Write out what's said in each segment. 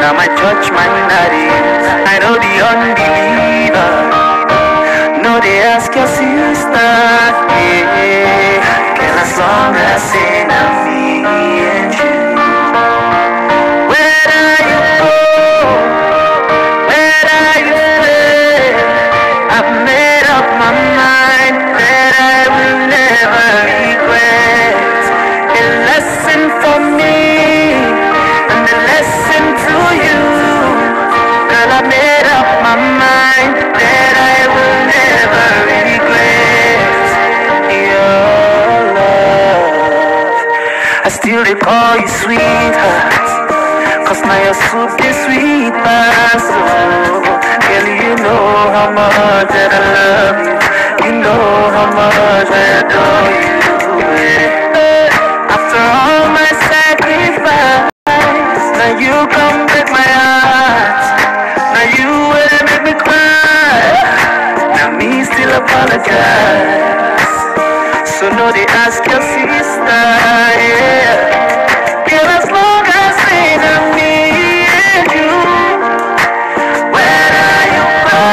Now my judgment that is, I know the unbeliever. No, they ask your sister, yeah. And as long as say now me and you, where are you go? Where are you stay? I've made up my mind that I will never regret. A lesson for me and a lesson to you. Girl, I made up my mind that I will never regret your love. I still they call you sweetheart, cause now your soup is sweet, my soul. Girl, you know how much that I love you. You know how much I adore you. After all my sacrifice, now you come break my heart. Now you will make me cry. Now me still apologize. So no, they ask your sister, yeah. Girl, as long as they know me and you, where are you go?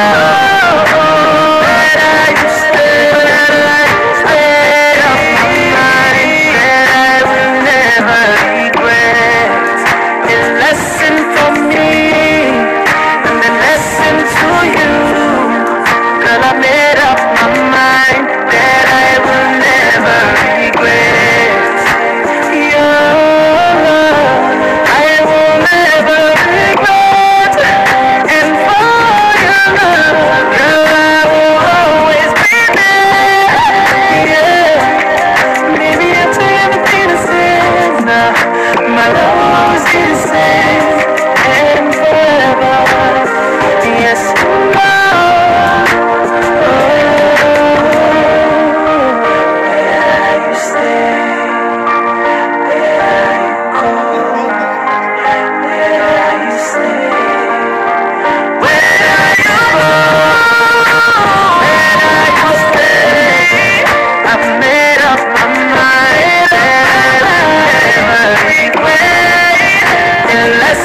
Where are you stay? Where are you stay? Up my mind that I will never regret. A lesson for me and a lesson to you. Girl, I made up my mind that I will never regret your love. I will never regret. And for your love, girl, I will always be there. Yeah, maybe after everything is said, now my love will always be the same and forever. Yes, oh, where you stay, where you go, where you stay, where you go, where you stay. I've made up my mind that I will never regret. Unless